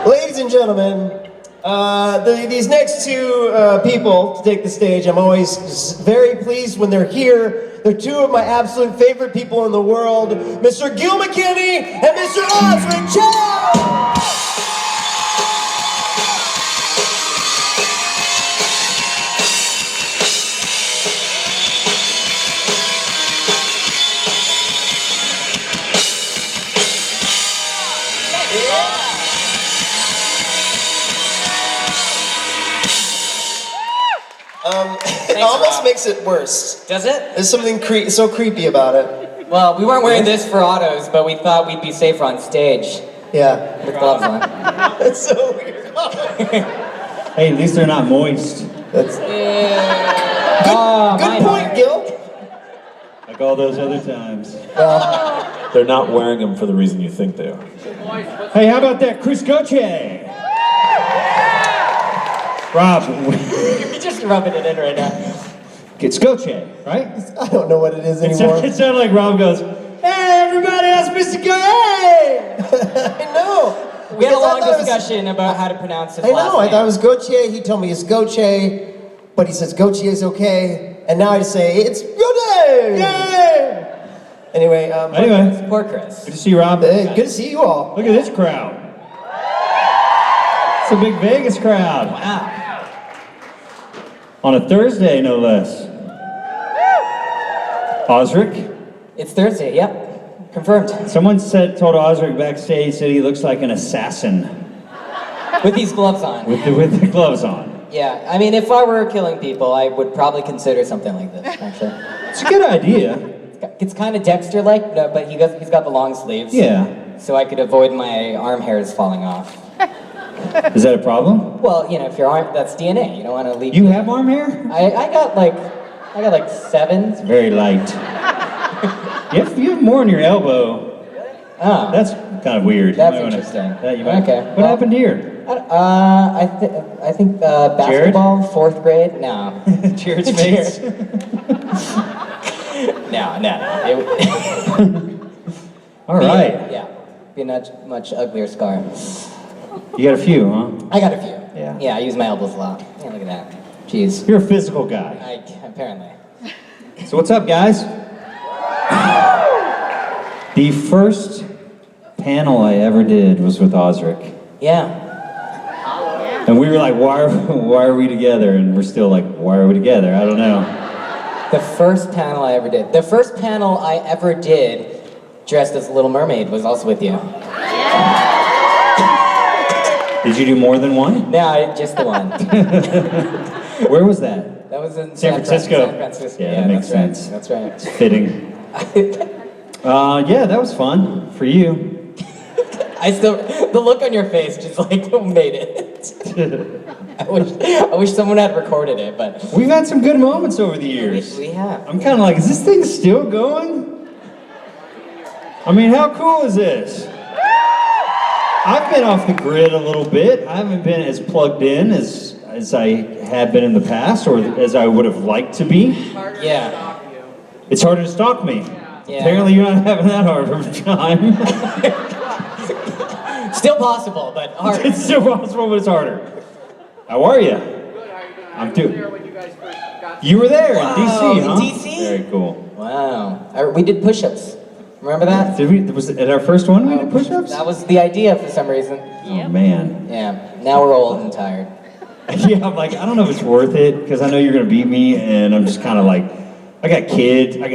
Ladies and gentlemen, these next two people to take the stage, I'm always very pleased when they're here. They're two of my absolute favorite people in the world, Mr. McKinney and Mr. Osric. Chau! It almost makes it worse. Does it? There's something so creepy about it. Well, we weren't wearing this for autos, but we thought we'd be safer on stage. Yeah. With gloves on. That's so weird. Hey, at least they're not moist. That's good point, Gil. Like all those other times. They're not wearing them for the reason you think they are. Hey, how about that Chris Goche? Rob. You're just rubbing it in right now. It's Goche, right? I don't know what it is anymore. It sounded like Rob goes, hey, everybody, that's Mr. Goche! I know. We had a long discussion about how to pronounce his last name. I thought it was Goche. He told me it's Goche, but he says Goche is okay. And now I say it's Goche! Yay! Anyway, poor Chris. Good to see you, Rob. Good to see you all. Look at this crowd. It's a big Vegas crowd. Wow. On a Thursday, no less. Osric? It's Thursday, yep. Confirmed. Someone told Osric backstage that he looks like an assassin. With these gloves on. With the gloves on. Yeah, I mean, if I were killing people, I would probably consider something like this, actually. It's a good idea. It's kind of Dexter-like, but he's got the long sleeves. Yeah. So I could avoid my arm hairs falling off. Is that a problem? Well, you know, if your arm, that's DNA. You don't want to leave. You have arm hair? I got like 7. It's very light. you have more on your elbow. Oh. That's kind of weird. That's interesting. Okay. What happened here? I think basketball, Jared? 4th grade. No. Jared's face. No. All right. Yeah. Be a much uglier scar. You got a few, huh? I got a few. Yeah. Yeah, I use my elbows a lot. Yeah, look at that. Jeez. You're a physical guy. Apparently. So what's up, guys? The first panel I ever did was with Osric. Yeah. And we were like, why are we together? And we're still like, why are we together? I don't know. The first panel I ever did. The first panel I ever did, dressed as Little Mermaid, was also with you. Did you do more than one? No, just the one. Where was that? That was in San Francisco. San Francisco. Yeah, that makes sense. That's right. It's fitting. Yeah, that was fun for you. The look on your face just like made it. I wish someone had recorded it, but we've had some good moments over the years. We have. I'm kind of like, is this thing still going? I mean, how cool is this? I've been off the grid a little bit. I haven't been as plugged in as I had been in the past, or as I would have liked to be. Yeah. It's harder to stalk me. Yeah. Apparently you're not having that hard of a time. Still possible, but harder. It's still possible, but it's harder. How are you? Good, how are you doing? I'm I was doing. there when you guys first got You were there Wow, in DC, huh? in DC? Very cool. Wow. We did push-ups. Remember that? Did we? Was it at our first one we did push-ups? That was the idea for some reason. Oh man. Yeah. Now we're old and tired. Yeah, I'm like, I don't know if it's worth it, because I know you're gonna beat me, and I'm just kind of like, I got kids. I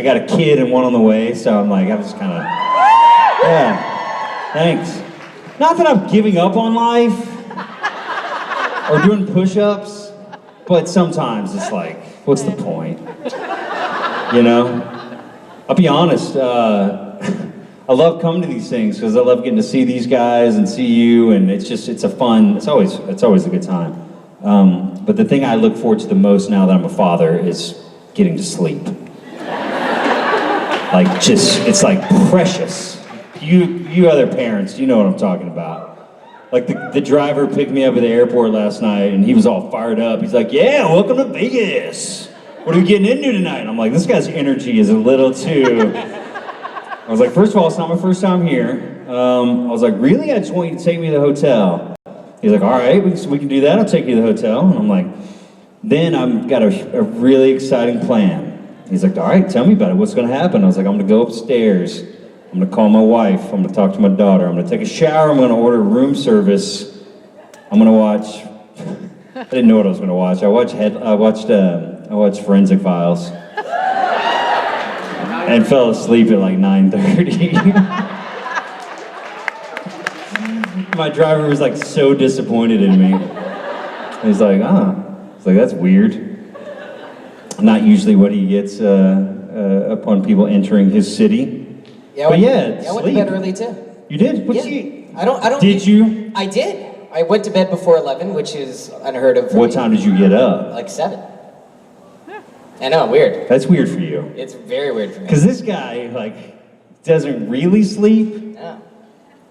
got a kid and one on the way, so I'm like, I'm just kind of, yeah, thanks. Not that I'm giving up on life, or doing push-ups, but sometimes it's like, what's the point? You know? I'll be honest, I love coming to these things because I love getting to see these guys and see you, and it's always a good time. But the thing I look forward to the most now that I'm a father is getting to sleep. It's like precious. You other parents, you know what I'm talking about. Like the driver picked me up at the airport last night and he was all fired up. He's like, yeah, welcome to Vegas. What are we getting into tonight? And I'm like, this guy's energy is a little too... I was like, first of all, it's not my first time here. I was like, really? I just want you to take me to the hotel. He's like, all right, we can do that. I'll take you to the hotel. And I'm like, then I've got a really exciting plan. He's like, all right, tell me about it. What's going to happen? I was like, I'm going to go upstairs. I'm going to call my wife. I'm going to talk to my daughter. I'm going to take a shower. I'm going to order room service. I'm going to watch. I didn't know what I was going to watch. I watched Forensic Files. And fell asleep at like 9:30. My driver was like so disappointed in me. He's like, It's like, that's weird. Not usually what he gets upon people entering his city. Yeah, but I went to bed early too. You did? What's I don't. Did you? I did. I went to bed before 11, which is unheard of for What me. time did you get up? Like 7. I know, weird. That's weird for you. It's very weird for me. Because this guy, like, doesn't really sleep. No.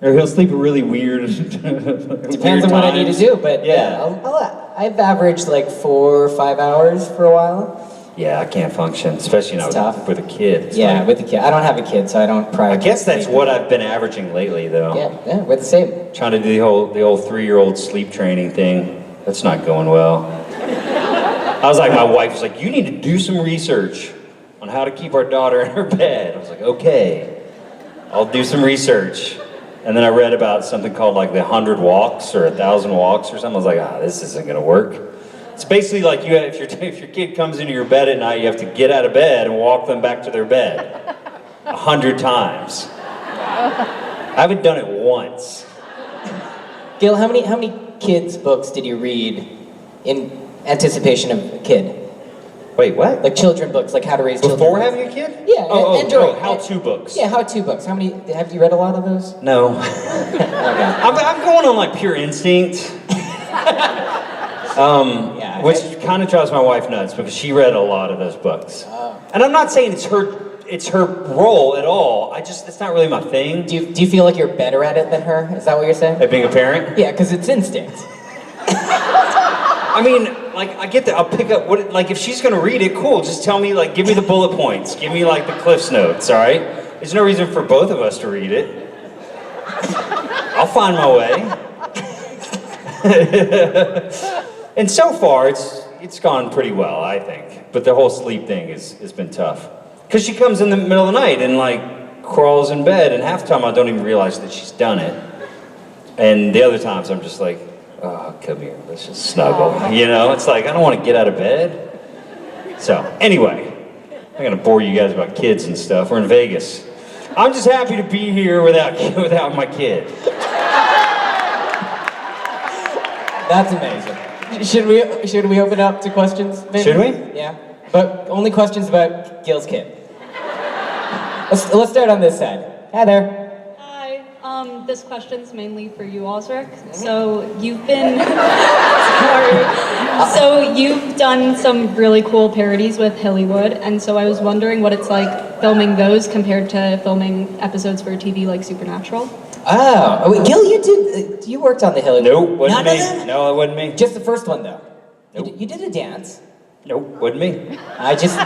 Or he'll sleep at really weird Depends on what I need to do, but I've averaged like 4 or 5 hours for a while. Yeah, I can't function, especially It's now tough. with a kid. It's Yeah, like- with the kid. I don't have a kid, so I don't prioritize. I guess that's sleep. what I've been averaging lately, though. Yeah, we're the same. Trying to do the old 3-year-old sleep training thing. That's not going well. I was like, my wife was like, you need to do some research on how to keep our daughter in her bed. I was like, okay, I'll do some research. And then I read about something called like the 100 walks or 1,000 walks or something. I was like, this isn't gonna work. It's basically like if your kid comes into your bed at night, you have to get out of bed and walk them back to their bed 100 times. I haven't done it once. Gil, how many kids' books did you read in anticipation of a kid? Wait, what? Like children books, like how to raise children. Before having a kid? Yeah, and during. how-to books. Yeah, how-to books. Have you read a lot of those? No. Okay. I'm going on like pure instinct. Yeah, Which kind of drives my wife nuts because she read a lot of those books. Oh. And I'm not saying it's her role at all. it's not really my thing. Do you feel like you're better at it than her? Is that what you're saying? At being a parent? Yeah, because it's instinct. I mean, like, I get that. I'll pick up like, if she's gonna read it, cool. Just tell me, like, give me the bullet points. Give me, like, the Cliff's Notes, all right? There's no reason for both of us to read it. I'll find my way. And so far, it's gone pretty well, I think. But the whole sleep thing has been tough. Because she comes in the middle of the night and, like, crawls in bed, and half the time I don't even realize that she's done it. And the other times I'm just like, oh, come here, let's just snuggle. You know, it's like, I don't want to get out of bed. So, anyway, I'm going to bore you guys about kids and stuff. We're in Vegas. I'm just happy to be here without my kid. That's amazing. Should we open up to questions? Maybe? Should we? Yeah, but only questions about Gil's kid. Let's start on this side. Hi there. Hi, this question's mainly for you, Osric. So you've been, so you've done some really cool parodies with Hollywood, and so I was wondering what it's like filming those compared to filming episodes for TV like Supernatural. Oh, wait, Gil, you worked on the Hill. Nope, wasn't None me. of them? No, it wasn't me. Just the first one though. Nope. You did a dance. Nope, wasn't me. I just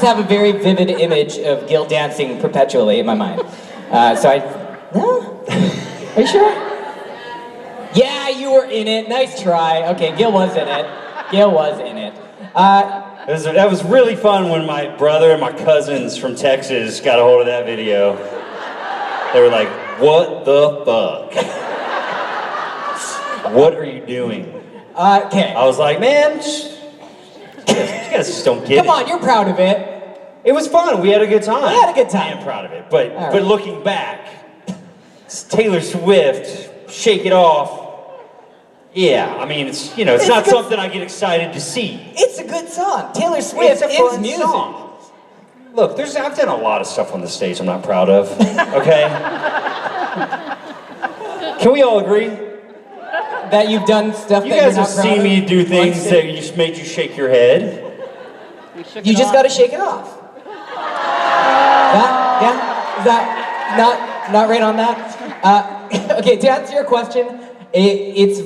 have a very vivid image of Gil dancing perpetually in my mind. No? Are you sure? Yeah, you were in it. Nice try. Okay, Gil was in it. That was really fun when my brother and my cousins from Texas got a hold of that video. They were like, what the fuck? What are you doing? Okay. I was like, man, you guys just don't get Come it. on, you're proud of it. It was fun. We had a good time. We had a good time. I am proud of it. But All right. but looking back, it's Taylor Swift, Shake It Off. Yeah, I mean, it's not good. something I get excited to see. It's a good song. Taylor Swift It's a is fun music. song. Look, I've done a lot of stuff on the stage I'm not proud of. Okay? Can we all agree? That you've done stuff You that guys you're have not proud seen of? me do things Like, that just made you shake your head. You just gotta shake it off. Is that not right on that? Okay, to answer your question, it's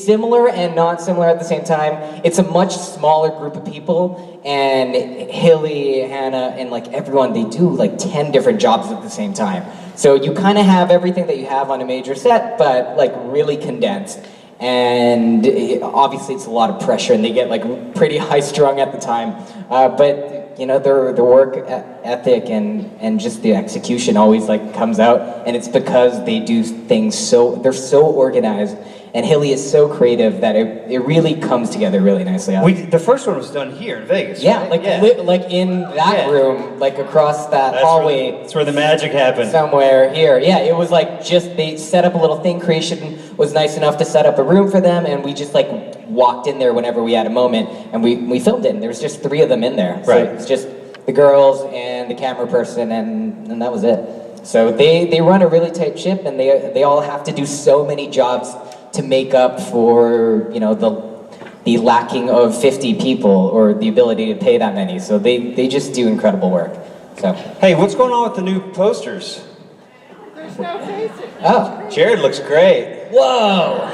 similar and not similar at the same time. It's a much smaller group of people, and Hilly, Hannah, and like everyone, they do like 10 different jobs at the same time. So you kind of have everything that you have on a major set, but like really condensed. And obviously it's a lot of pressure, and they get like pretty high strung at the time. But you know, their work ethic and just the execution always like comes out, and it's because they do things they're so organized. And Hilly is so creative that it really comes together really nicely. The first one was done here in Vegas. Yeah, right? like in that room, like across that hallway. That's where the magic happened. Somewhere here. Yeah, it was like just, they set up a little thing. Creation was nice enough to set up a room for them, and we just like walked in there whenever we had a moment, and we filmed it, and there was just 3 of them in there. So right. It's just the girls and the camera person, and that was it. So they run a really tight ship, and they all have to do so many jobs to make up for, you know, the lacking of 50 people or the ability to pay that many. So they just do incredible work. So. Hey, what's going on with the new posters? There's no faces. Oh. Jared looks great. Whoa.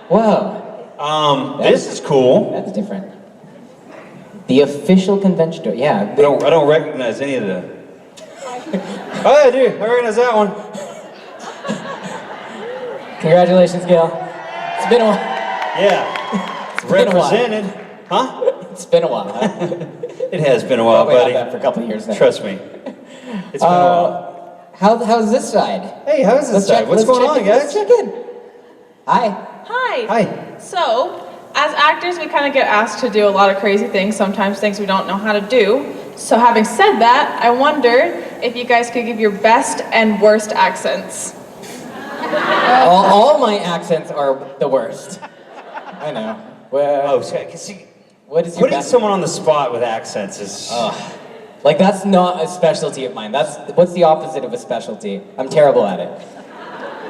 Whoa. This is cool. That's different. The official convention door. Yeah. I don't recognize any of the. Oh, I do. I recognize that one. Congratulations, Gail. It's been a while. Yeah. It's been a while. Represented. Huh? It's been a while. Huh? It has been a while, Probably buddy. had that for a couple of years now. Trust me. It's been a while. How's this side? Hey, how's this side? What's going on, guys? Let's check in. Hi. Hi. Hi. So, as actors, we kind of get asked to do a lot of crazy things, sometimes things we don't know how to do. So having said that, I wonder if you guys could give your best and worst accents. All my accents are the worst. I know. Well, Oh, see, what is your putting best? someone on the spot with accents is. Like, that's not a specialty of mine. What's the opposite of a specialty? I'm terrible at it.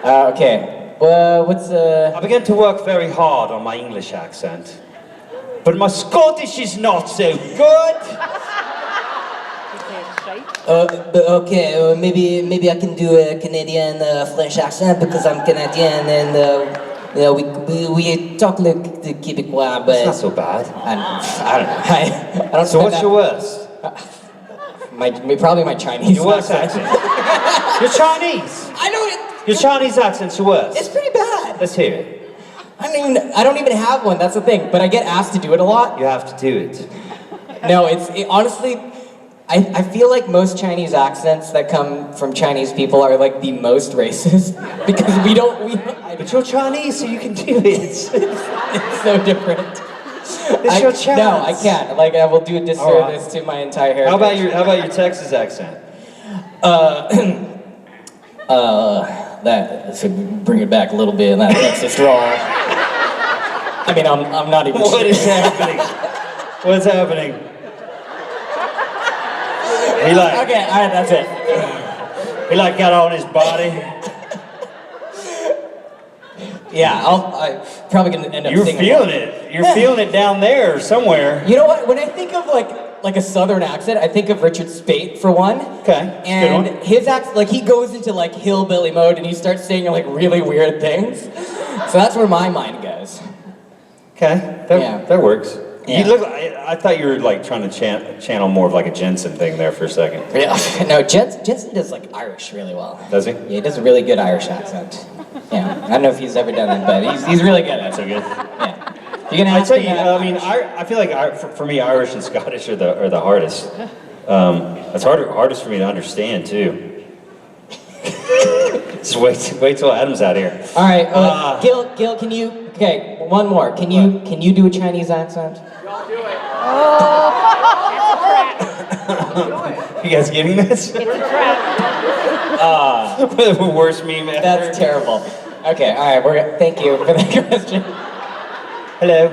Okay. What's I began to work very hard on my English accent, but my Scottish is not so good. Okay, maybe I can do a Canadian French accent because I'm Canadian, and you know, we talk like the Quebecois, but It's not so bad. I don't know. I don't. So what's your worst? Probably my Chinese. Your worst accent? You're Chinese. I know it. Your Chinese accent's your worst. It's pretty bad. Let's hear it. I don't even have one. That's the thing. But I get asked to do it a lot. You have to do it. No, honestly. I feel like most Chinese accents that come from Chinese people are like the most racist because we don't. But you're Chinese, so you can do it. It's so different. It's your chance. No, I can't. Like, I will do a disservice to my entire heritage. How about your Texas accent? That should bring it back a little bit. That Texas drawl. I mean, I'm not even. What is happening? What's happening? He like. Okay, all right, that's it. He like got on his body. Yeah, I'm probably gonna end up You're singing. feeling it. You're feeling it down there somewhere. You know what? When I think of like a Southern accent, I think of Richard Speight for one. Okay, that's a good And one. his accent, like he goes into like hillbilly mode and he starts saying like really weird things. So that's where my mind goes. Okay, Yeah. that works. Yeah. You look. I thought you were like trying to channel more of like a Jensen thing there for a second. Yeah. No, Jensen does like Irish really well. Does he? Yeah, he does a really good Irish accent. Yeah, I don't know if he's ever done it, but he's really good at it. So good. Yeah. You're gonna I ask tell him you, that? I mean, for feel like for me, Irish and Scottish are the hardest. It's hardest for me to understand too. Just wait till Adam's out here. All right, Gil, can you? Okay, one more. Can you do a Chinese accent? Don't do it. You guys getting this? It's a trap. The worst meme ever. That's terrible. Okay, all right. Thank you for that question. Hello.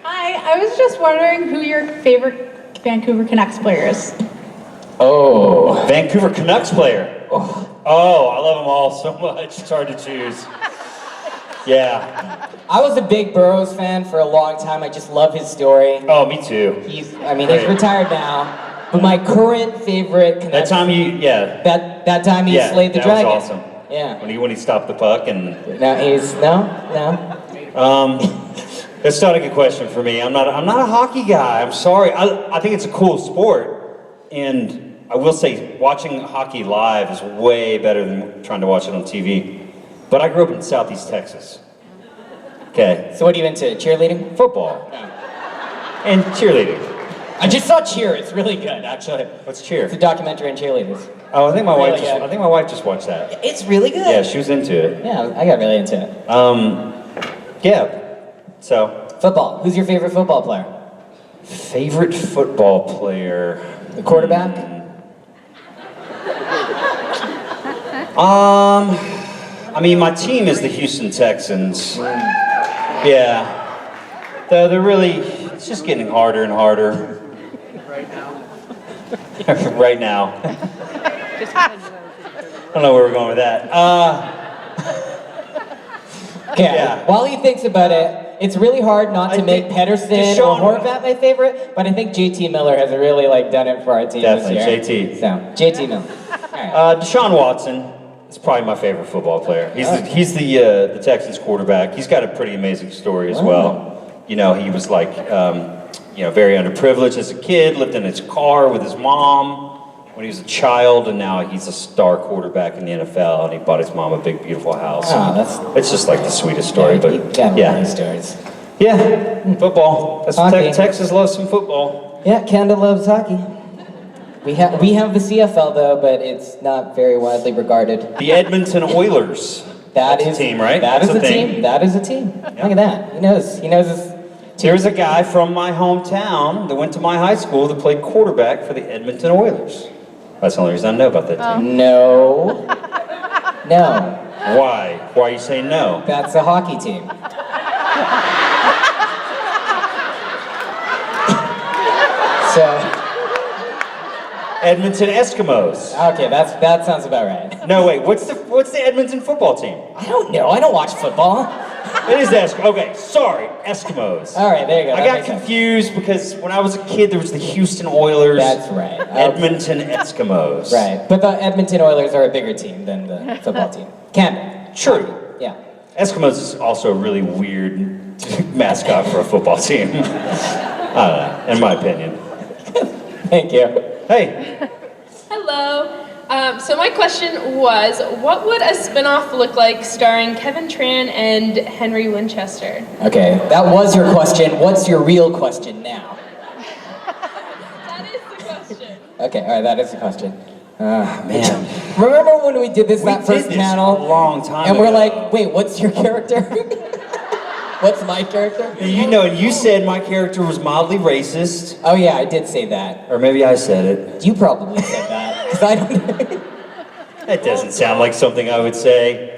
Hi, I was just wondering who your favorite Vancouver Canucks player is. Oh. Vancouver Canucks player. Oh, I love them all so much. It's hard to choose. Yeah. I was a big Burroughs fan for a long time. I just love his story. Oh, me too. He's Great. retired now. But my current favorite Canucks. That time That time he slayed the that dragon. was awesome. Yeah. When he stopped the puck and. No. That's not a good question for me. I'm not a hockey guy. I'm sorry. I think it's a cool sport, and I will say, watching hockey live is way better than trying to watch it on TV. But I grew up in Southeast Texas. Okay. So what are you into? Cheerleading? Football. And cheerleading. I just saw Cheer. It's really good, actually. What's cheer? It's a documentary on cheerleaders. Oh, I think my wife Really good. I think my wife just watched that. It's really good. Yeah, she was into it. Yeah, I got really into it. Yeah. So, Football. Who's your favorite football player? favorite football player. The quarterback? I mean, my team is the Houston Texans. Yeah. Though they're really, it's just getting harder and harder. Right now. I don't know where we're going with that. Okay, Yeah. while he thinks about it, it's really hard not to I make think Pedersen or Deshaun- Horvat my favorite, but I think JT Miller has really done it for our team Definitely, this year. JT. So, JT Miller. All right. Deshaun Watson is probably my favorite football player. He's the Texans quarterback. He's got a pretty amazing story as well. You know, he was like, very underprivileged as a kid, lived in his car with his mom when he was a child, and now he's a star quarterback in the NFL, and he bought his mom a big, beautiful house. It's just like the sweetest story, you but got yeah. many stories. Yeah, football. That's Hockey. Texas loves some football. Yeah, Canada loves hockey. We have the CFL though, but it's not very widely regarded. The Edmonton Oilers. That's a team, right? That is That's a thing. team. That is a team. Look at that. He knows his. There's a guy from my hometown that went to my high school that played quarterback for the Edmonton Oilers. That's the only reason I know about that team. No. No. Why? Why are you saying no? That's a hockey team. So. Edmonton Eskimos. Okay, that sounds about right. No, wait. What's the Edmonton football team? I don't know. I don't watch football. It is the Eskimos. Okay, sorry, Eskimos. All right, there you go. I That got makes sense. confused because when I was a kid, there was the Houston Oilers. That's right. Edmonton Eskimos. Right, but the Edmonton Oilers are a bigger team than the football team. Canada. True. Yeah. Eskimos is also a really weird mascot for a football team. I don't know, in my opinion. Thank you. Hey. Hello. So my question was, what would a spin-off look like starring Kevin Tran and Henry Winchester? Okay, that was your question. What's your real question now? That is the question. Okay, all right, that is the question. Man. Remember when we did this We that first did this panel? a long time And we're ago. like, wait, what's your character? What's my character? You know, you said my character was mildly racist. Oh yeah, I did say that. Or maybe I said it. You probably said that. 'Cause I don't. That doesn't sound like something I would say.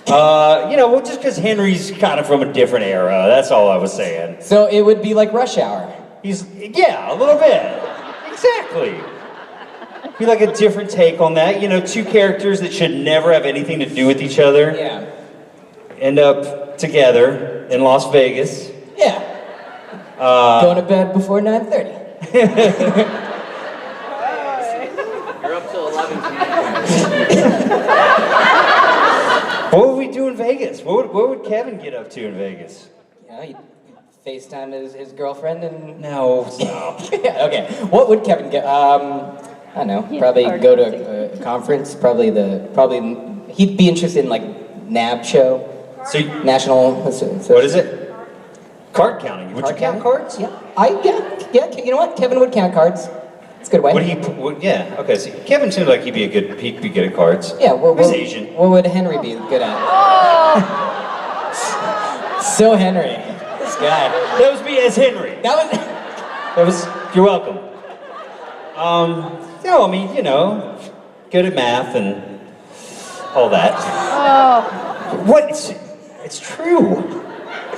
Well, just because Henry's kind of from a different era, that's all I was saying. So it would be like Rush Hour. Yeah, a little bit. Exactly. Be like a different take on that. You know, two characters that should never have anything to do with each other Yeah. end up together in Las Vegas. Yeah. Going to bed before 9:30. You're up till 11 tonight. What would we do in Vegas? What would Kevin get up to in Vegas? You know, he'd FaceTime his girlfriend and. No, stop. Yeah, okay. What would Kevin get? I don't know. Probably go to a conference. Probably he'd be interested in like NAB show. So, National. what is it? Card counting. Would you count cards? Yeah. Yeah. You know what? Kevin would count cards. It's a good way. Yeah. Okay. So Kevin seems like he'd be good at cards. Yeah. He's Asian. What would Henry be good at? So Henry, this guy. That was me as Henry. That was. You're welcome. No, I mean, good at math and all that. Oh. What? It's true.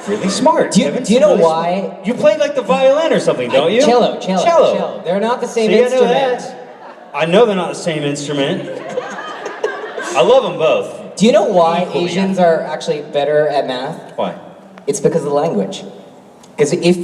Really smart. Do you know really why? Smart. You play like the violin or something, don't you? Cello. Cello. They're not the same See, instrument. I know they're not the same instrument. I love them both. Do you know why Equally. Asians are actually better at math? Why? It's because of the language. Because if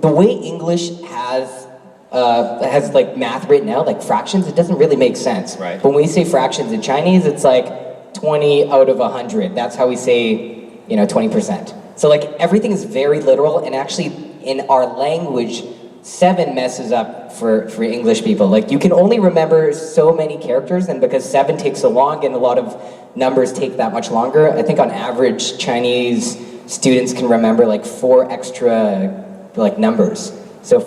the way English has like math written out, like fractions, it doesn't really make sense. Right. But when we say fractions in Chinese, it's like 20 out of 100. That's how we say, 20%. So like everything is very literal, and actually in our language, 7 messes up for English people. Like, you can only remember so many characters, and because 7 takes so long and a lot of numbers take that much longer, I think on average Chinese students can remember like 4 extra like numbers. So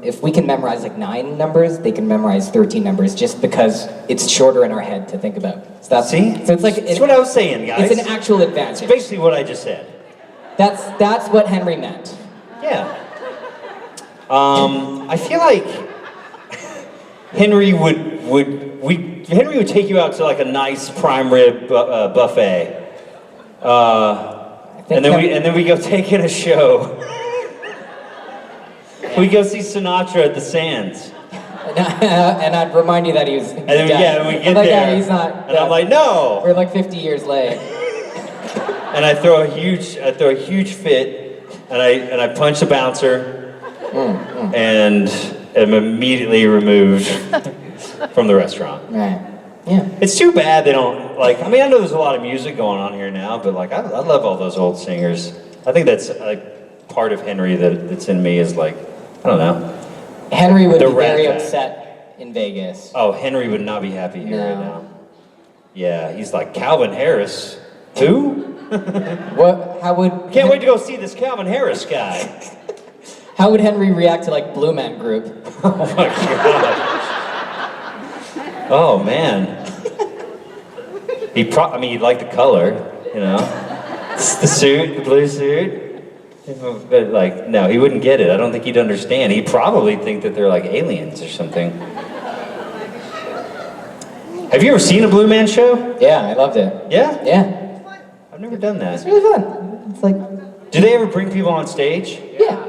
if we can memorize like 9 numbers, they can memorize 13 numbers just because it's shorter in our head to think about. So that's, See? So it's like That's what I was saying, guys. It's an actual advantage. It's basically what I just said. That's what Henry meant. Yeah. I feel like Henry would take you out to like a nice prime rib buffet, and then we go take in a show. We go see Sinatra at the Sands. And I'd remind you that he was. And then we get like, there, yeah, he's not. and I'm like, no. We're like 50 years late. And I throw a huge fit, and I punch the bouncer. And am immediately removed from the restaurant. Right. Yeah. It's too bad they don't, like, I mean, I know there's a lot of music going on here now, but like, I love all those old singers. I think that's like part of Henry that's in me is like, I don't know. Henry would be very upset in Vegas. Oh, Henry would not be happy here right now. Yeah, he's like, Calvin Harris? Who? What? How would? Can't wait to go see this Calvin Harris guy. How would Henry react to like Blue Man Group? Oh my god. Oh man. He'd like the color, you know. The suit, the blue suit. But like, no, he wouldn't get it. I don't think he'd understand. He'd probably think that they're like aliens or something. Have you ever seen a Blue Man show? Yeah, I loved it. Yeah? Yeah. I've never done that. It's really fun. It's like. Do they ever bring people on stage? Yeah.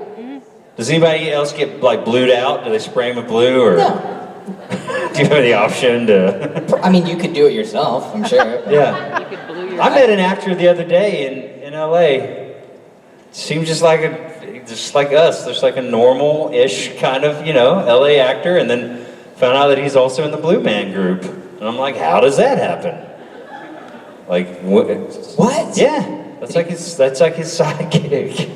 Does anybody else get like blued out? Do they spray them with blue or? No. Do you have the option to? I mean, you could do it yourself, I'm sure. Yeah. You could blue your I met an actor the other day in LA. Seemed just like us. There's like a normal-ish kind of, you know, LA actor, and then found out that he's also in the Blue Man Group. And I'm like, how does that happen? Like What? Yeah. That's like his side gig.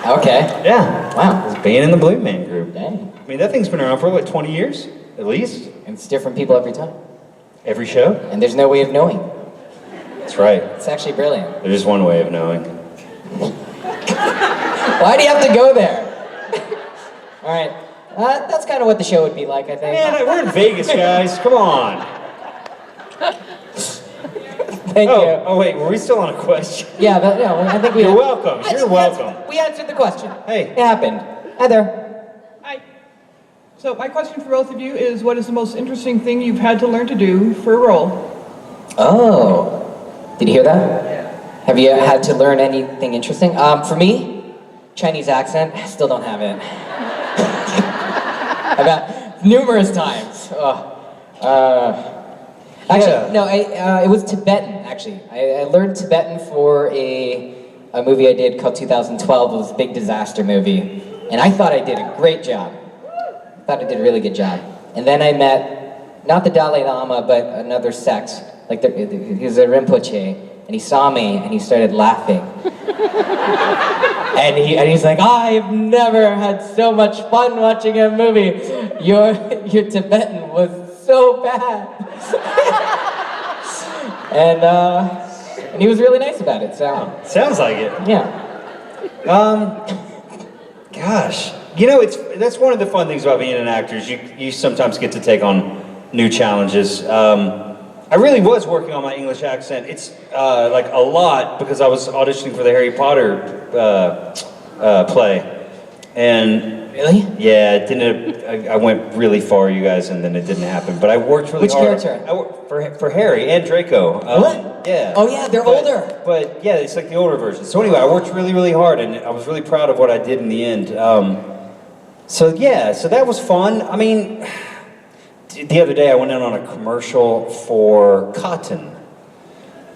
Okay. Yeah. Wow. He's being in the Blue Man Group. Dang. I mean, that thing's been around for like 20 years, at least. And it's different people every time. Every show? And there's no way of knowing. That's right. It's actually brilliant. There's just one way of knowing. Why do you have to go there? All right. That's kind of what the show would be like, I think. Man, we're in Vegas, guys. Come on. Thank you. Oh, wait. Were we still on a question? Yeah, I think we. You're welcome. You're welcome. We answered the question. Hey. It happened. Hi there. Hi. So my question for both of you is, what is the most interesting thing you've had to learn to do for a role? Oh. Did you hear that? Yeah. Have you had to learn anything interesting? For me, Chinese accent. I still don't have it. About numerous times. Actually, no. It was Tibetan. Actually, I learned Tibetan for a movie I did called 2012. It was a big disaster movie, and I thought I did a great job. I thought I did a really good job. And then I met not the Dalai Lama, but another sect. Like he was a Rinpoche, and he saw me and he started laughing. and he's like, I've never had so much fun watching a movie. Your Tibetan was so bad. and he was really nice about it. So sounds like it. Yeah. Gosh, you know, that's one of the fun things about being an actor is you sometimes get to take on new challenges. I really was working on my English accent. It's like a lot because I was auditioning for the Harry Potter play. And really? Yeah, it didn't. I went really far, you guys, and then it didn't happen. But I worked really hard. Which character? I worked for Harry and Draco. What? Yeah. Oh yeah, they're older. But yeah, it's like the older version. So anyway, I worked really, really hard, and I was really proud of what I did in the end. So that was fun. I mean, the other day I went in on a commercial for cotton,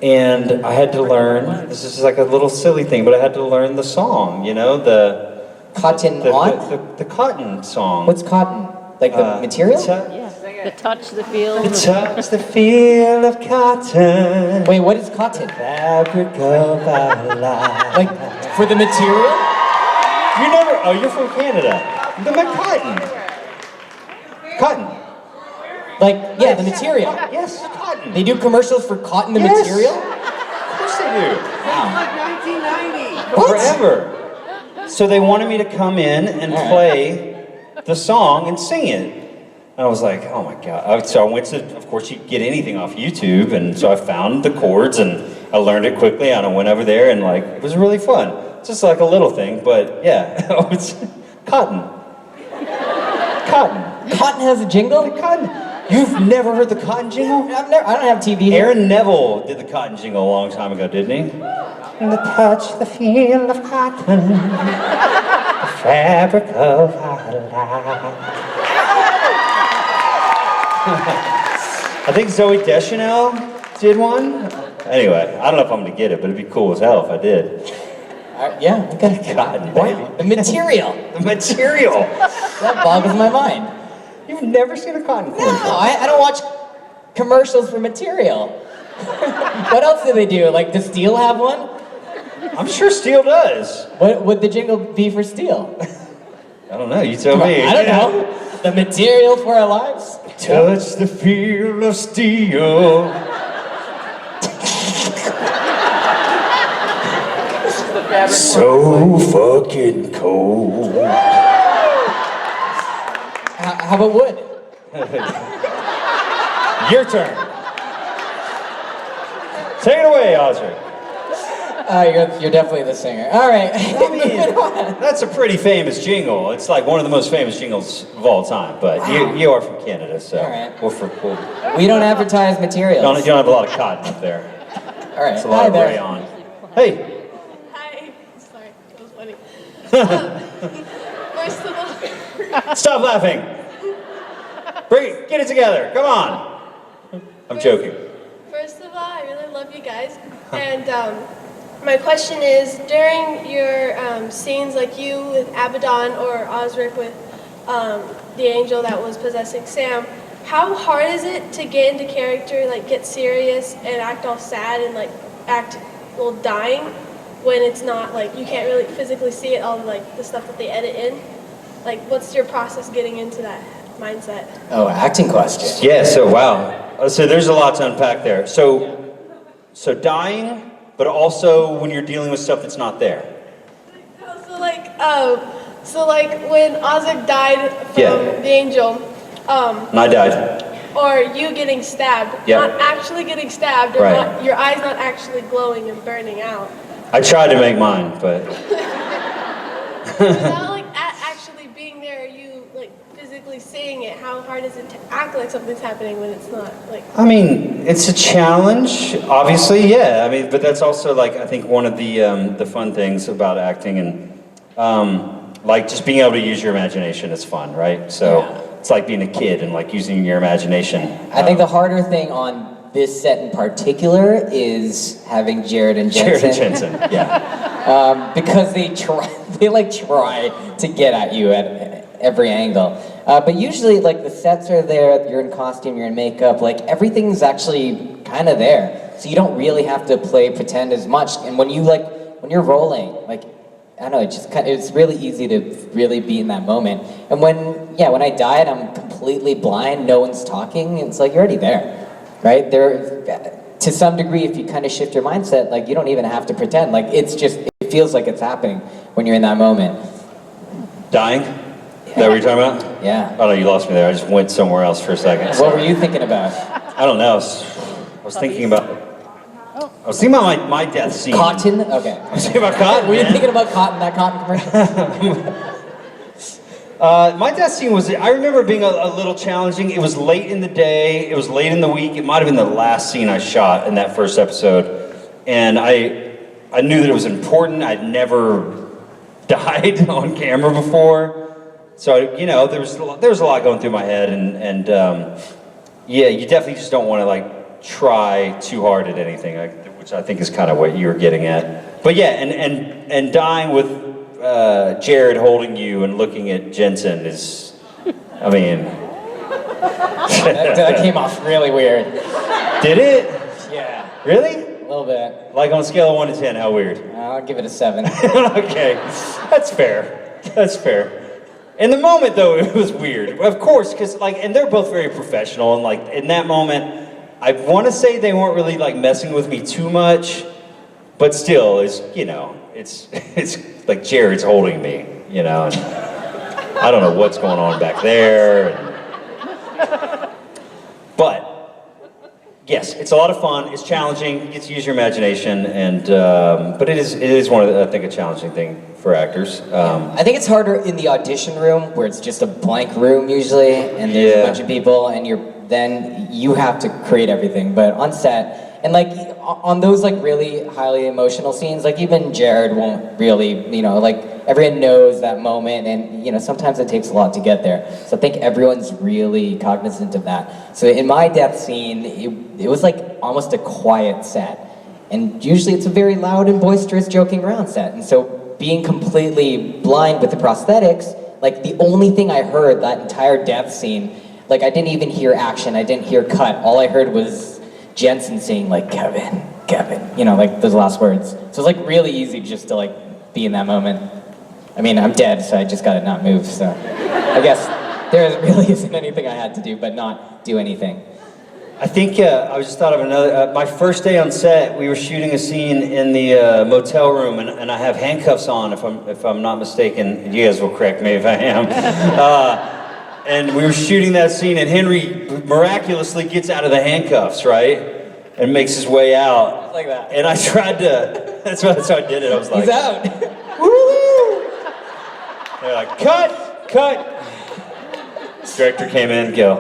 and I had to learn. This is like a little silly thing, but I had to learn the song. You know, the cotton song. What's cotton? Like the material? The touch, the feel. The touch, the feel of cotton. Wait, what is cotton? Fabric of our life. Like for the material? You never, oh, you're from Canada. The cotton. Cotton. Like, yeah, the material. Yes, cotton. They do commercials for cotton, the Yes. material? Of course they do. Like 1990. Forever. So they wanted me to come in and play the song and sing it. And I was like, oh my God. So I went to, of course, you can get anything off YouTube. And so I found the chords and I learned it quickly. And I went over there and like, it was really fun. Just like a little thing, but yeah, it's cotton. Cotton. Cotton has a jingle? Cotton. You've never heard the cotton jingle? I don't have TV here. Aaron Neville did the cotton jingle a long time ago, didn't he? And the touch, the feel of cotton, the fabric of our life. I think Zooey Deschanel did one. Anyway, I don't know if I'm gonna get it, but it'd be cool as hell if I did. Yeah, okay. Cotton, baby. The material. The material. That boggles my mind. You've never seen a cotton commercial? No, I don't watch commercials for material. What else do they do? Like, does Steel have one? I'm sure Steel does. What would the jingle be for Steel? I don't know, you tell me. I don't know. The material for our lives? Touch the feel of steel. So fucking cold. How about wood? Your turn. Take it away, Osric. You're definitely the singer. All right. I mean, that's a pretty famous jingle. It's like one of the most famous jingles of all time. But you are from Canada, so all right. We don't advertise materials. You don't have a lot of cotton up there. All right. It's a lot of rayon. Hey. Hi. Sorry, that was funny. First of all, Stop laughing. Get it together. Come on. I'm joking. First of all, I really love you guys. And my question is, during your scenes like you with Abaddon or Osric with the angel that was possessing Sam, how hard is it to get into character, like get serious and act all sad and like act well dying when it's not like you can't really physically see it, all like the stuff that they edit in? Like, what's your process getting into that mindset? Oh, acting question. Yeah, so wow. So there's a lot to unpack there. So dying, but also when you're dealing with stuff that's not there. So like when Osric died from the angel, And I died. or you getting stabbed, not actually getting stabbed, or not, your eyes not actually glowing and burning out. I tried to make mine, but Without like actually being there, you like physically seeing it. How hard is it to act like something's happening when it's not? Like, I mean, it's a challenge, obviously, yeah. I mean, but that's also like I think one of the fun things about acting and like just being able to use your imagination is fun, right? So it's like being a kid and like using your imagination. I think the harder thing on this set in particular is having Jared and Jensen. Jared and Jensen, yeah. Because they try to get at you at every angle. But usually, like, the sets are there, you're in costume, you're in makeup, like, everything's actually kind of there. So you don't really have to pretend as much. And when you're rolling, like, I don't know, it's really easy to really be in that moment. And when I died, I'm completely blind, no one's talking, it's like, you're already there, right? To some degree, if you kind of shift your mindset, like, you don't even have to pretend. Like, it feels like it's happening when you're in that moment. Dying? Is that what you're talking about? Yeah. Oh no, you lost me there. I just went somewhere else for a second. What were you thinking about? I don't know. I was thinking about my death scene. Cotton? Okay. I was thinking about cotton. Were you thinking about cotton, that cotton commercial? My death scene I remember being a little challenging. It was late in the day. It was late in the week. It might have been the last scene I shot in that first episode. And I knew that it was important. I'd never died on camera before. So, there was a lot going through my head. And you definitely just don't want to, like, try too hard at anything, which I think is kind of what you were getting at. But yeah, and dying with Jared holding you and looking at Jensen is, I mean... that came off really weird. Did it? Yeah. Really? A little bit. Like on a scale of 1 to 10, how weird? I'll give it a 7. Okay, that's fair. That's fair. In the moment, though, it was weird. Of course, because and they're both very professional, and in that moment, I want to say they weren't really messing with me too much, but still, it's like Jared's holding me, and I don't know what's going on back there. But yes, it's a lot of fun. It's challenging. You get to use your imagination, but it is one of I think a challenging thing for actors. I think it's harder in the audition room where it's just a blank room usually, and there's a bunch of people, and then you have to create everything. But on set, and on those really highly emotional scenes, even Jared won't really, everyone knows that moment, and sometimes it takes a lot to get there. So I think everyone's really cognizant of that. So in my death scene, it was almost a quiet set, and usually it's a very loud and boisterous joking around set, and so being completely blind with the prosthetics, the only thing I heard that entire death scene, I didn't even hear action, I didn't hear cut. All I heard was Jensen saying Kevin, those last words. So it's really easy just to be in that moment. I mean, I'm dead, so I just gotta not move, so I guess there really isn't anything I had to do but not do anything. I think I just thought of another. My first day on set, we were shooting a scene in the motel room, and I have handcuffs on, if I'm not mistaken. You guys will correct me if I am. And we were shooting that scene, and Henry miraculously gets out of the handcuffs, right, and makes his way out. Just like that. And I tried to. That's how I did it. I was like, he's out. Woo! They're like, cut. Director came in, go.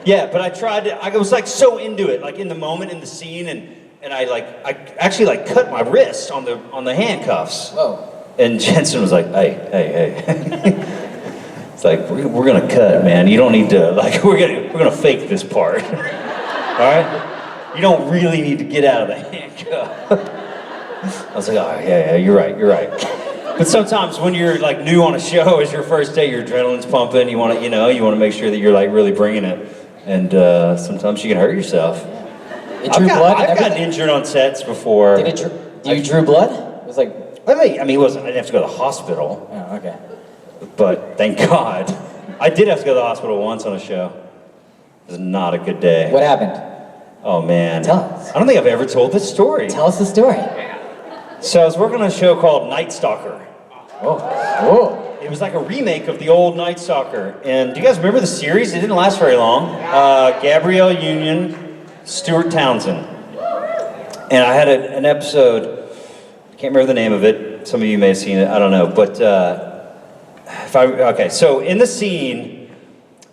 Yeah, but I tried to, I was so into it, in the moment, in the scene, and I actually cut my wrist on the handcuffs. Whoa. And Jensen was like, hey. It's we're gonna cut, man. You don't need to, we're gonna fake this part. All right? You don't really need to get out of the handcuff. I was like, oh, yeah, you're right. But sometimes when you're new on a show, it's your first day, your adrenaline's pumping, you want to make sure that you're really bringing it. And sometimes you can hurt yourself. It drew blood? I've gotten injured on sets before. You drew blood? It was I mean, I didn't have to go to the hospital. Oh, okay. But thank God. I did have to go to the hospital once on a show. It was not a good day. What happened? Oh, man. Tell us. I don't think I've ever told this story. Tell us the story. So I was working on a show called Night Stalker. Oh. It was a remake of the old Night Stalker. And do you guys remember the series? It didn't last very long. Gabrielle Union, Stuart Townsend. And I had an episode, I can't remember the name of it. Some of you may have seen it, I don't know. But, so in the scene,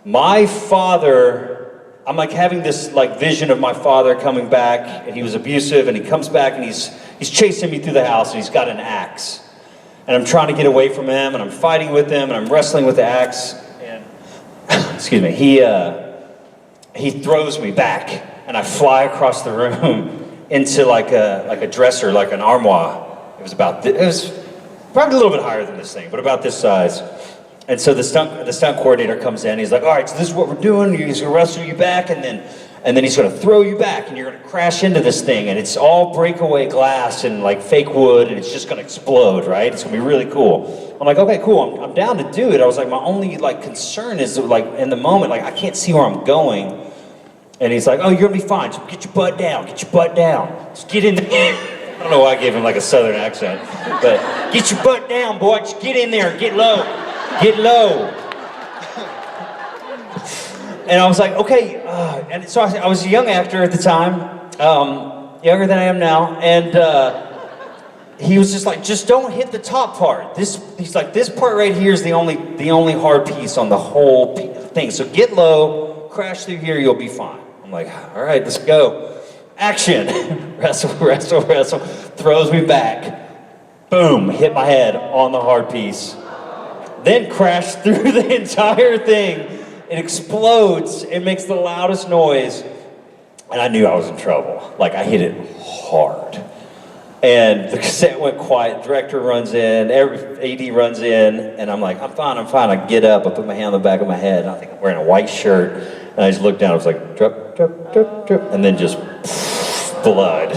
my father, I'm having this vision of my father coming back, and he was abusive, and he comes back and he's chasing me through the house, and he's got an axe. And I'm trying to get away from him, and I'm fighting with him, and I'm wrestling with the axe. And excuse me, he throws me back, and I fly across the room into a dresser, an armoire. It was probably a little bit higher than this thing, but about this size. And so the stunt coordinator comes in. He's like, all right, so this is what we're doing. He's gonna wrestle you back, and then he's gonna throw you back, and you're gonna crash into this thing, and it's all breakaway glass and fake wood, and it's just gonna explode, right? It's gonna be really cool. I'm like, okay, cool. I'm down to do it. I was my only concern is in the moment, I can't see where I'm going. And he's like, oh, you're gonna be fine. So get your butt down. Just get in there. I don't know why I gave him a southern accent, but get your butt down, boy. Just get in there. Get low. And I was like, okay. And so I was a young actor at the time, younger than I am now, and he was just don't hit the top part. He's like, this part right here is the only hard piece on the whole thing. So get low, crash through here, you'll be fine. I'm like, all right, let's go. Action. Wrestle. Throws me back. Boom, hit my head on the hard piece. Then crash through the entire thing. It explodes. It makes the loudest noise. And I knew I was in trouble. I hit it hard. And the set went quiet. Director runs in. Every AD runs in. And I'm like, I'm fine. I get up. I put my hand on the back of my head. And I think I'm wearing a white shirt. And I just looked down. I was like, drip. And then just blood.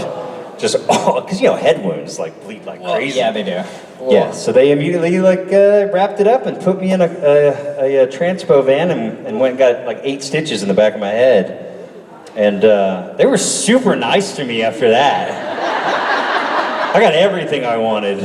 just because head wounds like bleed like crazy. Yeah, they do. Yeah, so they immediately wrapped it up and put me in a transpo van and went and got like 8 stitches in the back of my head. And they were super nice to me after that. I got everything I wanted.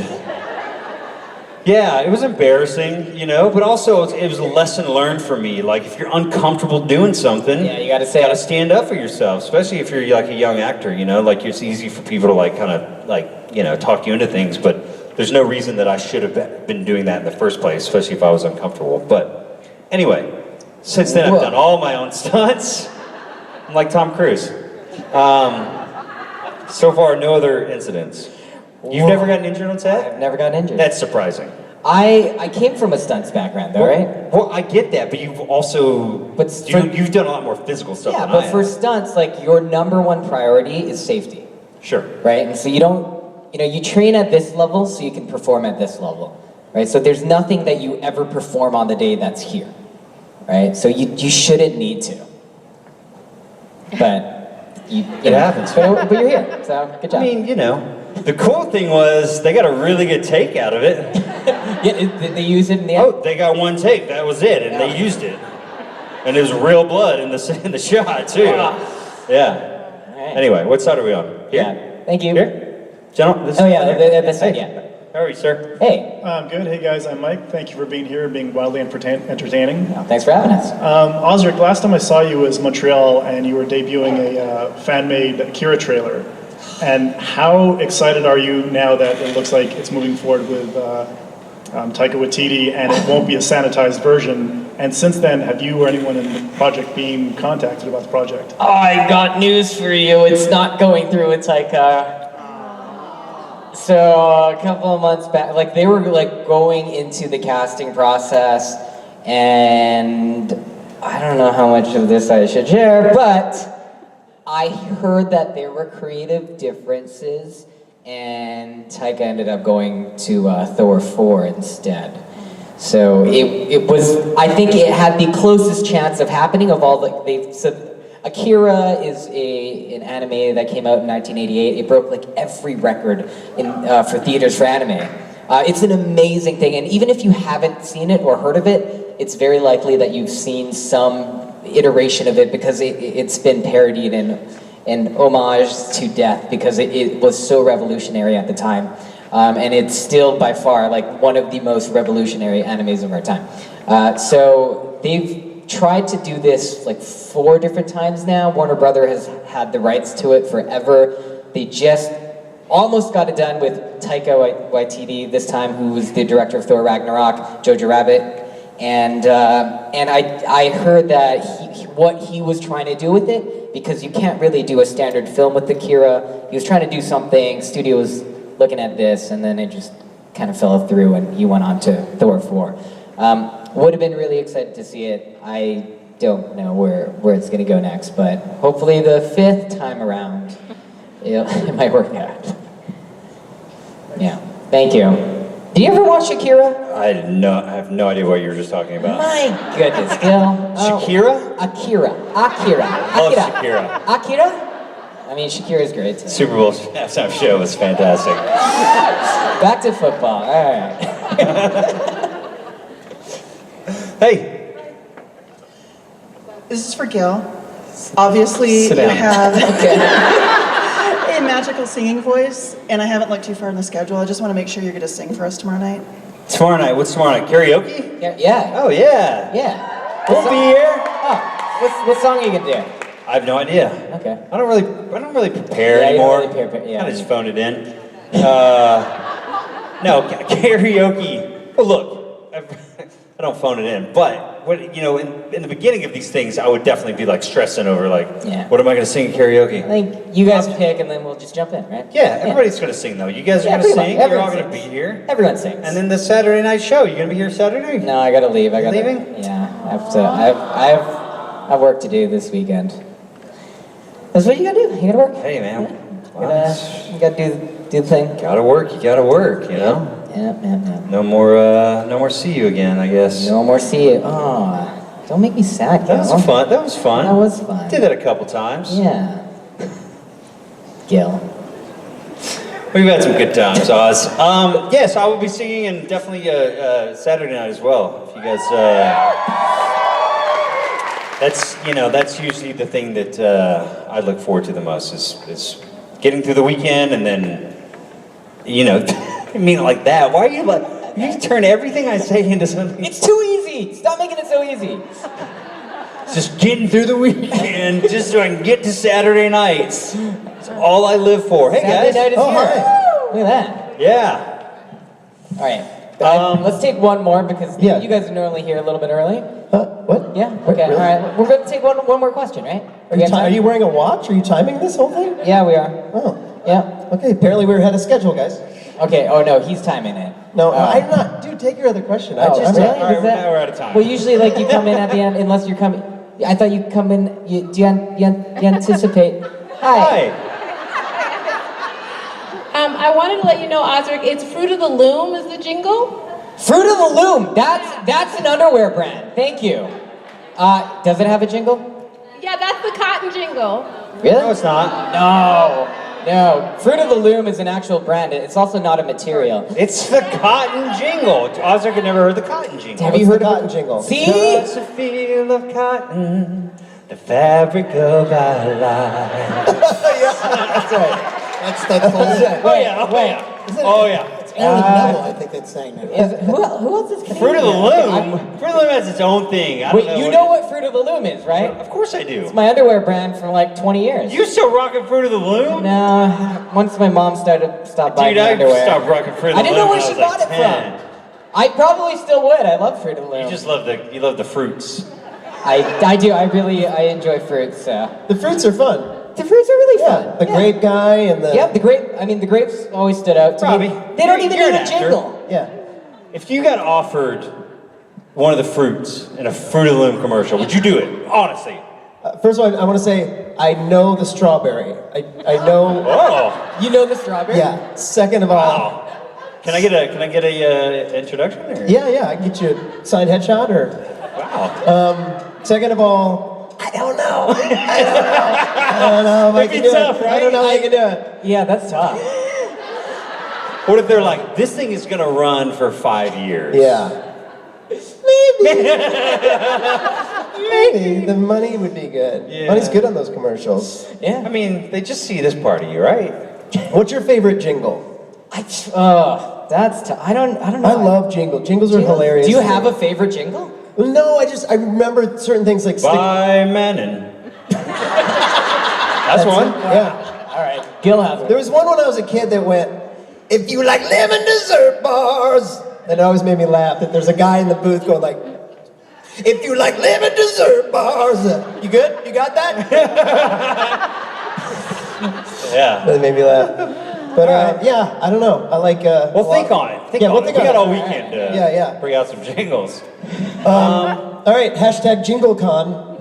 Yeah, it was embarrassing, but also it was a lesson learned for me. Like, if you're uncomfortable doing something, you gotta stand up for yourself, especially if you're like a young actor, Like, it's easy for people to talk you into things, but there's no reason that I should have been doing that in the first place, especially if I was uncomfortable. But anyway, since then I've done all my own stunts. I'm like Tom Cruise. So far, no other incidents. You've never gotten injured on set? I've never gotten injured. That's surprising. I came from a stunts background, though, right? Well, I get that, but you've also you've done a lot more physical stuff. Yeah, than but I for have. stunts, like, your number one priority is safety. Sure. Right, and so you don't, you train at this level so you can perform at this level, right? So there's nothing that you ever perform on the day that's here, right? So you shouldn't need to, but it happens. But you're here, so good job. I mean, the cool thing was they got a really good take out of it. Did they use it in the end? Oh, they got one take. That was it, and they used it, and it was real blood in the shot too. Yeah. Right. Anyway, what side are we on? Here? Yeah. Thank you. Here? Gentlemen, this this side, Hey. yeah. How are you, sir? Hey. Good. Hey, guys. I'm Mike. Thank you for being here and being wildly entertaining. Thanks for having us. Osric, last time I saw you was Montreal, and you were debuting a fan-made Akira trailer. And how excited are you now that it looks like it's moving forward with Taika Waititi, and it won't be a sanitized version? And since then, have you or anyone in the project been contacted about the project? I got news for you. It's not going through with Taika. So a couple of months back, they were going into the casting process, and I don't know how much of this I should share, but I heard that there were creative differences, and Taika ended up going to Thor 4 instead. So it was, I think it had the closest chance of happening of all Akira is an anime that came out in 1988. It broke every record for theaters for anime. It's an amazing thing, and even if you haven't seen it or heard of it, it's very likely that you've seen some iteration of it because it's been parodied and homage to death because it was so revolutionary at the time. And it's still by far one of the most revolutionary animes of our time. So they've tried to do this 4 different times now. Warner Brother has had the rights to it forever. They just almost got it done with Taika Waititi this time, who was the director of Thor Ragnarok, Jojo Rabbit. And I heard that what he was trying to do with it, because you can't really do a standard film with Akira, he was trying to do something, studio was looking at this, and then it just kind of fell through, and he went on to Thor 4. Would have been really excited to see it. I don't know where it's going to go next, but hopefully the 5th time around, it might work out. Yeah, thank you. Did you ever watch Akira? I have no idea what you were just talking about. My goodness, Gil. Shakira? Akira. Love Shakira. Akira? I mean, Shakira's great too. Super Bowl halftime show was fantastic. Back to football. All right. Hey. This is for Gil. Obviously, Sit you down. have a magical singing voice, and I haven't looked too far in the schedule. I just want to make sure you're going to sing for us tomorrow night. Tomorrow night? What's tomorrow night? Karaoke? Yeah. Oh, yeah. Yeah. We'll be here. Oh, what song are you gonna do? I have no idea. Okay. I don't really prepare Yeah, you anymore. don't really prepare, yeah. I just phoned it in. No, karaoke. Well, look, I don't phone it in, but in the beginning of these things, I would definitely be stressing over what am I going to sing in karaoke? I think you guys pick, and then we'll just jump in, right? Yeah, everybody's going to sing though. You guys are going to pretty much. sing. You're all Everyone going to sings. be here. Everyone sings. And then the Saturday night show. You going to be here Saturday? No, I gotta leave. Leaving? Yeah, I have to. I have work to do this weekend. That's what you gotta do. You gotta work. Hey, man. You gotta do the thing. Gotta work. You gotta work. You know. Yeah. No more see you again. I guess. No more see you. Oh, don't make me sad. That was fun. That was fun. That was fun. Did that a couple times. Yeah. Gil. We've had some good times, Oz. Yes, I will be singing and definitely Saturday night as well. If you guys, that's usually the thing that I look forward to the most is getting through the weekend and then, I mean it like that. Why are you like? You turn everything I say into something. It's too easy. Stop making it so easy. Just getting through the weekend, just so I can get to Saturday nights. It's all I live for. Hey Saturday guys. night is here. Hi. Look at that. Yeah. All right. Let's take one more because you guys are normally here a little bit early. What? Yeah. Okay. Really? All right. We're going to take one more question, right? Are you wearing a watch? Are you timing this whole thing? Yeah, we are. Oh. Yeah. Okay. Apparently we're ahead of schedule, guys. Okay. Oh no, he's timing it. No, I'm not. Dude, take your other question. Oh, I just really? All right, Is that- now we're out of time. Well, usually like you come in at the end, unless you're coming. I thought you come in. Do you anticipate? Hi. I wanted to let you know, Osric, it's Fruit of the Loom is the jingle. Fruit of the Loom. That's an underwear brand. Thank you. Does it have a jingle? Yeah, that's the cotton jingle. Really? No, it's not. No. Fruit of the Loom is an actual brand. It's also not a material. It's the cotton jingle. Osric had never heard the cotton jingle. Have you heard the of cotton jingle? See? Just a feel of cotton, the fabric of our lives. That's right. That's the whole thing. Oh yeah. Oh yeah. Aaron Neville, I think that's saying that. Who else is Fruit of the Loom. Fruit of the Loom has its own thing. I don't Wait, you know what Fruit of the Loom is, right? Of course I do. It's my underwear brand for like 20 years. You still rocking Fruit of the Loom? No, once my mom stopped buying Dude, me I underwear. stopped rocking Fruit of the Loom. I didn't know where when she I was bought like it 10. from. I probably still would. I love Fruit of the Loom. You just love the fruits. I do. I enjoy fruits. So. The fruits are fun. The fruits are really fun. The grape guy and the... Yep, the grapes always stood out to Robbie, me. They don't even you're need an a actor. jingle. Yeah. If you got offered one of the fruits in a Fruit of the Loom commercial, would you do it? Honestly. First of all, I want to say, I know the strawberry. I know... Oh. You know the strawberry? Yeah. Second of all... Wow. Can I get a introduction? Or? Yeah, I can get you a signed headshot or... Wow. Second of all, I don't know. I don't know if I can do tough, it. right? I don't know if I can do it. Yeah, that's tough. What if they're like, this thing is gonna run for 5 years? Yeah. Maybe the money would be good. Yeah. Money's good on those commercials. Yeah. I mean, they just see this part of you, right? What's your favorite jingle? That's tough. I don't know. I love jingle. Jingles are hilarious. Do you have a favorite jingle? No, I remember certain things like By Menon. That's one. Yeah. All right. Gil has it. There was one when I was a kid that went, if you like lemon dessert bars. And it always made me laugh that there's a guy in the booth going like, if you like lemon dessert bars. You good? You got that? Yeah. That made me laugh. But yeah, I don't know. I like. Well, think on it. Think on we'll it. think We on got it. all weekend to bring out some jingles. All right, hashtag JingleCon.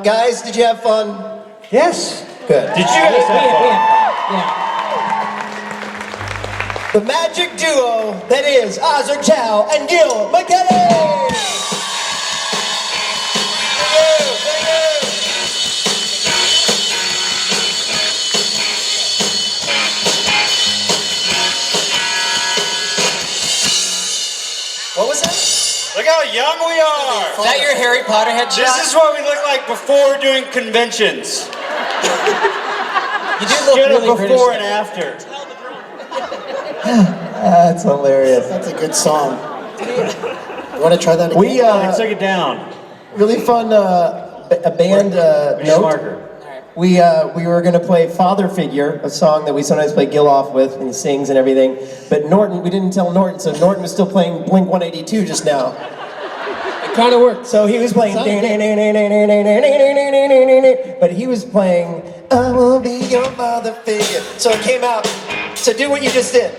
Guys, did you have fun? Yes. Good. Did you guys have fun? Yeah. The magic duo that is Osric Chau and Gil McKinney. What was that? Look how young we are. Is that your Harry Potter headshot? This is what we look like before doing conventions. You do look Get really it before British. and after. That's hilarious. That's a good song. You want to try that again? We Let's take it down. really fun a band note. Marker. We were gonna play Father Figure, a song that we sometimes play Gil off with, and he sings and everything. But Norton, we didn't tell Norton, so Norton was still playing Blink 182 just now. It kind of worked. So he was playing, but he was playing, I will be your father figure. So it came out. So do what you just did.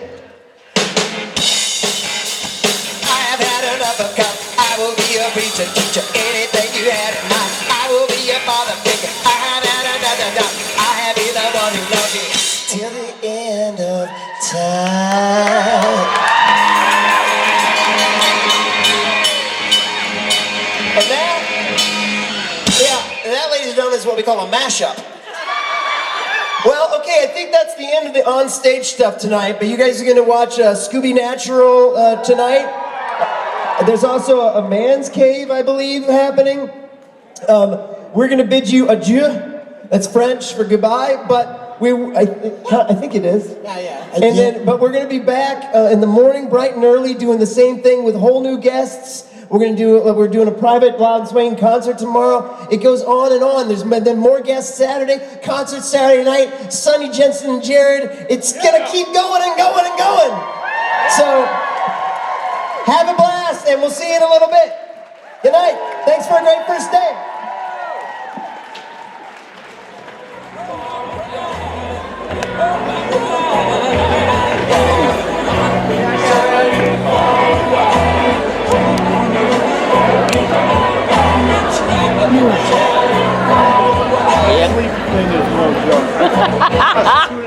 I have had enough of cup. I will be your preacher, teacher, anything you had in mind. I will be your father figure. I have had another doubt. I have been the one who loves you till the end of time. And that, ladies and gentlemen, is what we call a mashup. Well, okay. Okay, I think that's the end of the on-stage stuff tonight, but you guys are gonna watch Scooby Natural tonight. There's also a man's cave, I believe, happening. We're gonna bid you adieu. That's French for goodbye, but I think it is. Yeah. But we're gonna be back in the morning, bright and early, doing the same thing with whole new guests. We're doing a private Loud Swain concert tomorrow. It goes on and on. There's then more guests Saturday, concert Saturday night, Sonny, Jensen, and Jared. It's gonna keep going and going and going. So have a blast, and we'll see you in a little bit. Good night. Thanks for a great first day. Sleep thing is no joke.